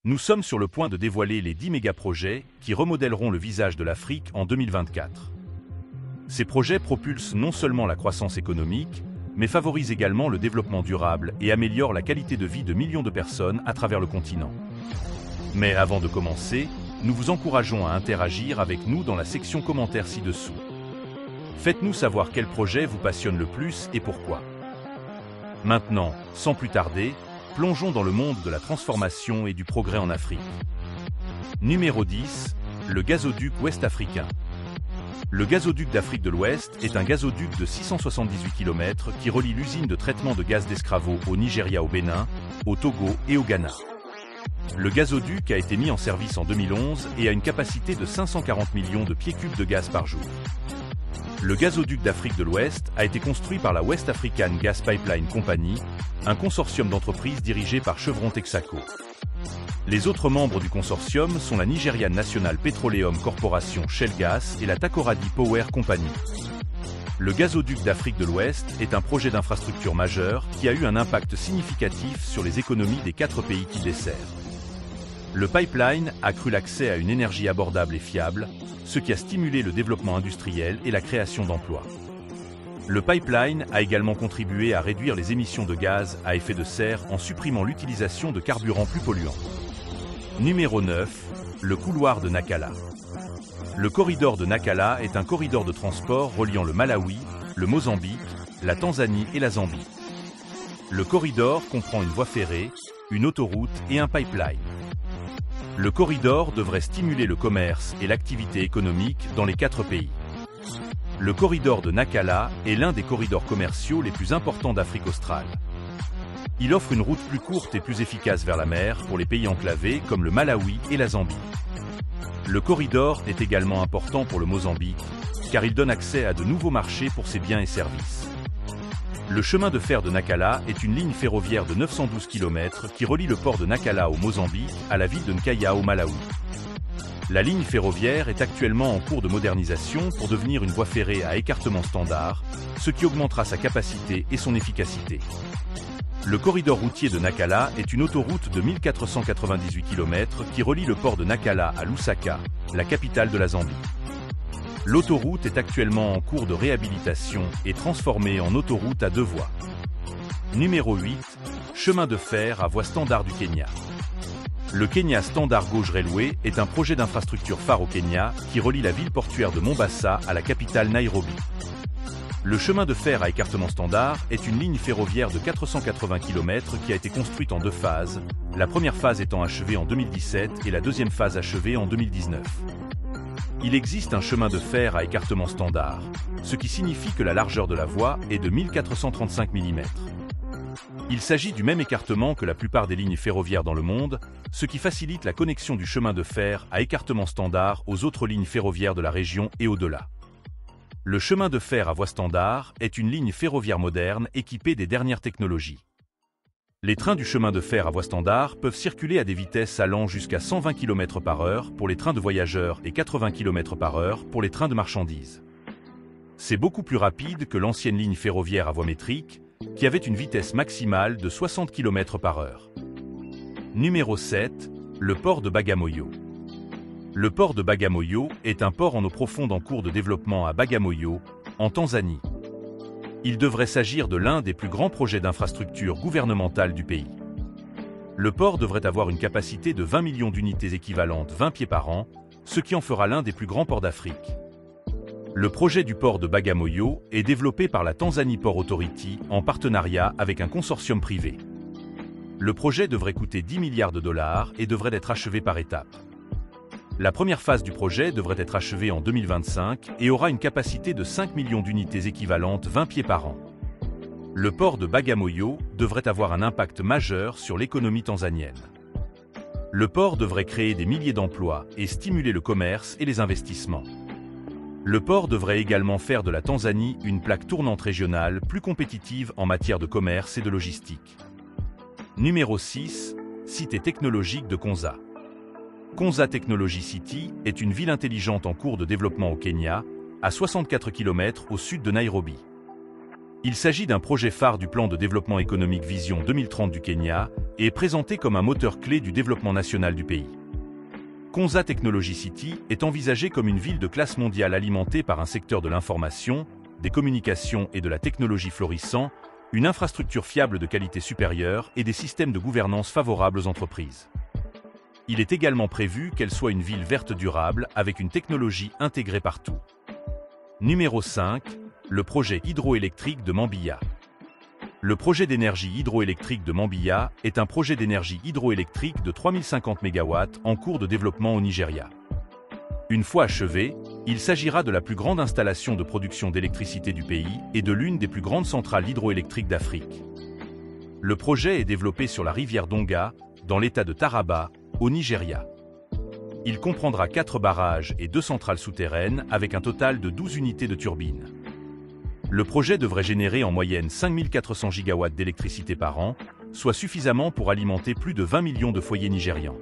Nous sommes sur le point de dévoiler les 10 mégaprojets qui remodèleront le visage de l'Afrique en 2024. Ces projets propulsent non seulement la croissance économique, mais favorisent également le développement durable et améliorent la qualité de vie de millions de personnes à travers le continent. Mais avant de commencer, nous vous encourageons à interagir avec nous dans la section commentaires ci-dessous. Faites-nous savoir quel projet vous passionne le plus et pourquoi. Maintenant, sans plus tarder, plongeons dans le monde de la transformation et du progrès en Afrique. Numéro 10, le gazoduc ouest-africain. Le gazoduc d'Afrique de l'Ouest est un gazoduc de 678 km qui relie l'usine de traitement de gaz d'Escravos au Nigeria, au Bénin, au Togo et au Ghana. Le gazoduc a été mis en service en 2011 et a une capacité de 540 millions de pieds cubes de gaz par jour. Le gazoduc d'Afrique de l'Ouest a été construit par la West African Gas Pipeline Company, un consortium d'entreprises dirigé par Chevron Texaco. Les autres membres du consortium sont la Nigerian National Petroleum Corporation Shell Gas et la Takoradi Power Company. Le gazoduc d'Afrique de l'Ouest est un projet d'infrastructure majeur qui a eu un impact significatif sur les économies des 4 pays qu'il dessert. Le pipeline a accru l'accès à une énergie abordable et fiable, ce qui a stimulé le développement industriel et la création d'emplois. Le pipeline a également contribué à réduire les émissions de gaz à effet de serre en supprimant l'utilisation de carburants plus polluants. Numéro 9, le couloir de Nacala. Le corridor de Nacala est un corridor de transport reliant le Malawi, le Mozambique, la Tanzanie et la Zambie. Le corridor comprend une voie ferrée, une autoroute et un pipeline. Le corridor devrait stimuler le commerce et l'activité économique dans les 4 pays. Le corridor de Nacala est l'un des corridors commerciaux les plus importants d'Afrique australe. Il offre une route plus courte et plus efficace vers la mer pour les pays enclavés comme le Malawi et la Zambie. Le corridor est également important pour le Mozambique, car il donne accès à de nouveaux marchés pour ses biens et services. Le chemin de fer de Nacala est une ligne ferroviaire de 912 km qui relie le port de Nacala au Mozambique à la ville de Nkaya au Malawi. La ligne ferroviaire est actuellement en cours de modernisation pour devenir une voie ferrée à écartement standard, ce qui augmentera sa capacité et son efficacité. Le corridor routier de Nacala est une autoroute de 1498 km qui relie le port de Nacala à Lusaka, la capitale de la Zambie. L'autoroute est actuellement en cours de réhabilitation et transformée en autoroute à 2 voies. Numéro 8, chemin de fer à voie standard du Kenya. Le Kenya Standard Gauge Railway est un projet d'infrastructure phare au Kenya qui relie la ville portuaire de Mombasa à la capitale Nairobi. Le chemin de fer à écartement standard est une ligne ferroviaire de 480 km qui a été construite en 2 phases, la première phase étant achevée en 2017 et la deuxième phase achevée en 2019. Il existe un chemin de fer à écartement standard, ce qui signifie que la largeur de la voie est de 1435 mm. Il s'agit du même écartement que la plupart des lignes ferroviaires dans le monde, ce qui facilite la connexion du chemin de fer à écartement standard aux autres lignes ferroviaires de la région et au-delà. Le chemin de fer à voie standard est une ligne ferroviaire moderne équipée des dernières technologies. Les trains du chemin de fer à voie standard peuvent circuler à des vitesses allant jusqu'à 120 km/h pour les trains de voyageurs et 80 km/h pour les trains de marchandises. C'est beaucoup plus rapide que l'ancienne ligne ferroviaire à voie métrique, qui avait une vitesse maximale de 60 km/h. Numéro 7, le port de Bagamoyo. Le port de Bagamoyo est un port en eau profonde en cours de développement à Bagamoyo, en Tanzanie. Il devrait s'agir de l'un des plus grands projets d'infrastructure gouvernementale du pays. Le port devrait avoir une capacité de 20 millions d'unités équivalentes 20 pieds par an, ce qui en fera l'un des plus grands ports d'Afrique. Le projet du port de Bagamoyo est développé par la Tanzanie Port Authority en partenariat avec un consortium privé. Le projet devrait coûter 10 milliards de dollars et devrait être achevé par étapes. La première phase du projet devrait être achevée en 2025 et aura une capacité de 5 millions d'unités équivalentes 20 pieds par an. Le port de Bagamoyo devrait avoir un impact majeur sur l'économie tanzanienne. Le port devrait créer des milliers d'emplois et stimuler le commerce et les investissements. Le port devrait également faire de la Tanzanie une plaque tournante régionale plus compétitive en matière de commerce et de logistique. Numéro 6, Cité technologique de Konza. Konza Technology City est une ville intelligente en cours de développement au Kenya, à 64 km au sud de Nairobi. Il s'agit d'un projet phare du plan de développement économique Vision 2030 du Kenya et est présenté comme un moteur clé du développement national du pays. Konza Technology City est envisagée comme une ville de classe mondiale alimentée par un secteur de l'information, des communications et de la technologie florissant, une infrastructure fiable de qualité supérieure et des systèmes de gouvernance favorables aux entreprises. Il est également prévu qu'elle soit une ville verte durable avec une technologie intégrée partout. Numéro 5. Le projet hydroélectrique de Mambilla. Le projet d'énergie hydroélectrique de Mambilla est un projet d'énergie hydroélectrique de 3050 MW en cours de développement au Nigeria. Une fois achevé, il s'agira de la plus grande installation de production d'électricité du pays et de l'une des plus grandes centrales hydroélectriques d'Afrique. Le projet est développé sur la rivière Donga, dans l'état de Taraba, au Nigeria. Il comprendra 4 barrages et 2 centrales souterraines avec un total de 12 unités de turbines. Le projet devrait générer en moyenne 5400 gigawatts d'électricité par an, soit suffisamment pour alimenter plus de 20 millions de foyers nigérians.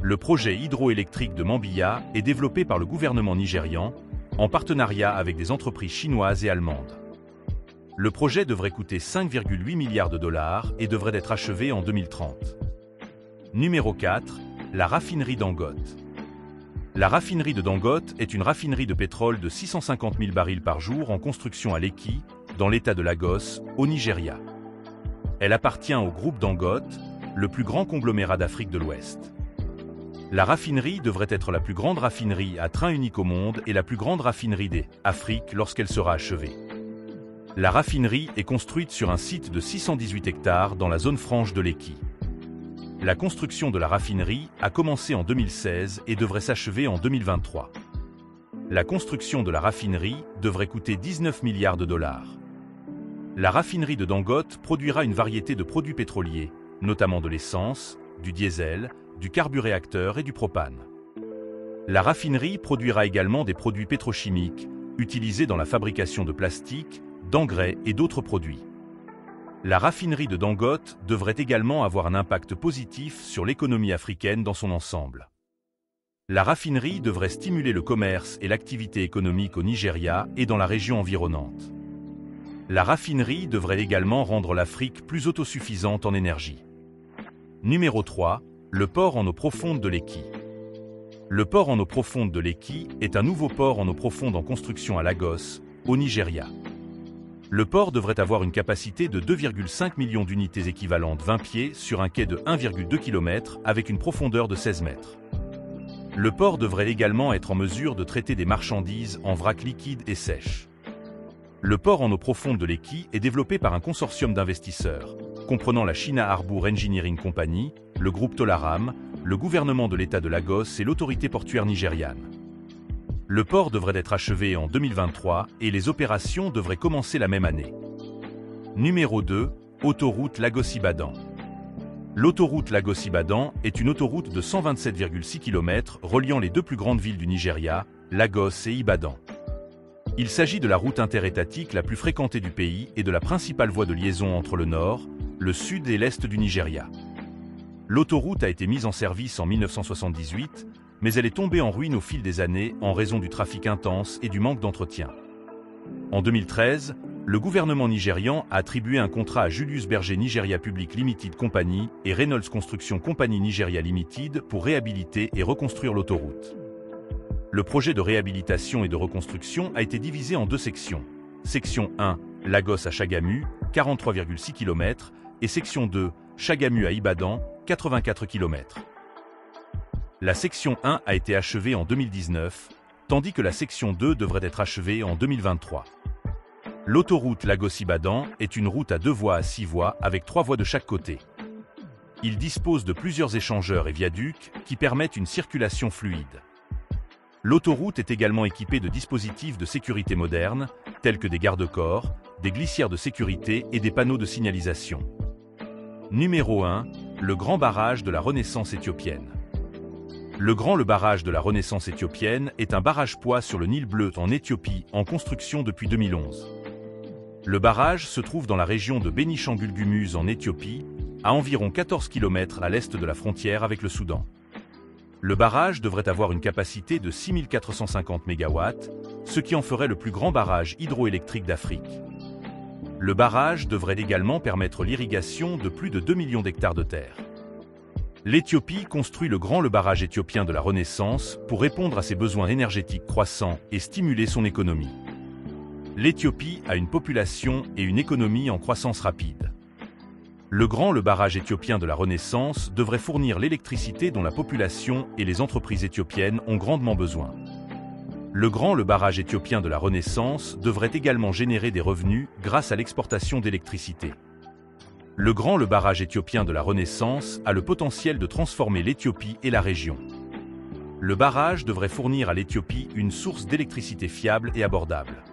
Le projet hydroélectrique de Mambilla est développé par le gouvernement nigérian, en partenariat avec des entreprises chinoises et allemandes. Le projet devrait coûter 5,8 milliards de dollars et devrait être achevé en 2030. Numéro 4. La raffinerie Dangote. La raffinerie de Dangote est une raffinerie de pétrole de 650 000 barils par jour en construction à Lekki, dans l'état de Lagos, au Nigeria. Elle appartient au groupe Dangote, le plus grand conglomérat d'Afrique de l'Ouest. La raffinerie devrait être la plus grande raffinerie à train unique au monde et la plus grande raffinerie d'Afrique lorsqu'elle sera achevée. La raffinerie est construite sur un site de 618 hectares dans la zone franche de Lekki. La construction de la raffinerie a commencé en 2016 et devrait s'achever en 2023. La construction de la raffinerie devrait coûter 19 milliards de dollars. La raffinerie de Dangote produira une variété de produits pétroliers, notamment de l'essence, du diesel, du carburéacteur et du propane. La raffinerie produira également des produits pétrochimiques, utilisés dans la fabrication de plastique, d'engrais et d'autres produits. La raffinerie de Dangote devrait également avoir un impact positif sur l'économie africaine dans son ensemble. La raffinerie devrait stimuler le commerce et l'activité économique au Nigeria et dans la région environnante. La raffinerie devrait également rendre l'Afrique plus autosuffisante en énergie. Numéro 3. Le port en eau profonde de Lekki. Le port en eau profonde de Lekki est un nouveau port en eau profonde en construction à Lagos, au Nigeria. Le port devrait avoir une capacité de 2,5 millions d'unités équivalentes 20 pieds sur un quai de 1,2 km avec une profondeur de 16 mètres. Le port devrait également être en mesure de traiter des marchandises en vrac liquide et sèche. Le port en eau profonde de Lekki est développé par un consortium d'investisseurs, comprenant la China Harbour Engineering Company, le groupe Tolaram, le gouvernement de l'État de Lagos et l'autorité portuaire nigériane. Le port devrait être achevé en 2023 et les opérations devraient commencer la même année. Numéro 2. Autoroute Lagos-Ibadan. L'autoroute Lagos-Ibadan est une autoroute de 127,6 km reliant les deux plus grandes villes du Nigeria, Lagos et Ibadan. Il s'agit de la route interétatique la plus fréquentée du pays et de la principale voie de liaison entre le nord, le sud et l'est du Nigeria. L'autoroute a été mise en service en 1978, mais elle est tombée en ruine au fil des années en raison du trafic intense et du manque d'entretien. En 2013, le gouvernement nigérian a attribué un contrat à Julius Berger Nigeria Public Limited Company et Reynolds Construction Company Nigeria Limited pour réhabiliter et reconstruire l'autoroute. Le projet de réhabilitation et de reconstruction a été divisé en 2 sections. Section 1, Lagos à Chagamu, 43,6 km, et section 2, Chagamu à Ibadan, 84 km. La section 1 a été achevée en 2019, tandis que la section 2 devrait être achevée en 2023. L'autoroute Lagos-Ibadan est une route à 2 voies à 6 voies avec 3 voies de chaque côté. Il dispose de plusieurs échangeurs et viaducs qui permettent une circulation fluide. L'autoroute est également équipée de dispositifs de sécurité modernes, tels que des garde-corps, des glissières de sécurité et des panneaux de signalisation. Numéro 1. Le Grand Barrage de la Renaissance éthiopienne. Le barrage de la Renaissance éthiopienne est un barrage poids sur le Nil bleu en Éthiopie en construction depuis 2011. Le barrage se trouve dans la région de Bénichangul-Gumuz en Éthiopie, à environ 14 km à l'est de la frontière avec le Soudan. Le barrage devrait avoir une capacité de 6450 MW, ce qui en ferait le plus grand barrage hydroélectrique d'Afrique. Le barrage devrait également permettre l'irrigation de plus de 2 millions d'hectares de terre. L'Éthiopie construit le barrage éthiopien de la Renaissance pour répondre à ses besoins énergétiques croissants et stimuler son économie. L'Éthiopie a une population et une économie en croissance rapide. Le barrage éthiopien de la Renaissance devrait fournir l'électricité dont la population et les entreprises éthiopiennes ont grandement besoin. Le barrage éthiopien de la Renaissance devrait également générer des revenus grâce à l'exportation d'électricité. Le barrage éthiopien de la Renaissance a le potentiel de transformer l'Éthiopie et la région. Le barrage devrait fournir à l'Éthiopie une source d'électricité fiable et abordable.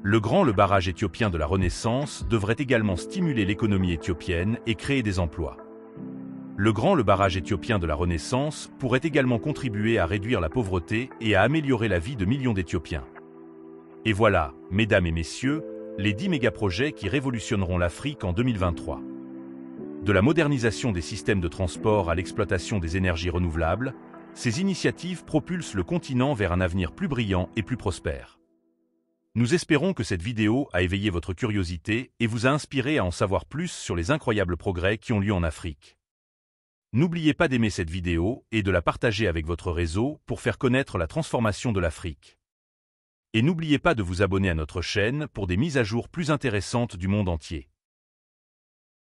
Le barrage éthiopien de la Renaissance devrait également stimuler l'économie éthiopienne et créer des emplois. Le barrage éthiopien de la Renaissance pourrait également contribuer à réduire la pauvreté et à améliorer la vie de millions d'Éthiopiens. Et voilà, mesdames et messieurs, les 10 mégaprojets qui révolutionneront l'Afrique en 2023. De la modernisation des systèmes de transport à l'exploitation des énergies renouvelables, ces initiatives propulsent le continent vers un avenir plus brillant et plus prospère. Nous espérons que cette vidéo a éveillé votre curiosité et vous a inspiré à en savoir plus sur les incroyables progrès qui ont lieu en Afrique. N'oubliez pas d'aimer cette vidéo et de la partager avec votre réseau pour faire connaître la transformation de l'Afrique. Et n'oubliez pas de vous abonner à notre chaîne pour des mises à jour plus intéressantes du monde entier.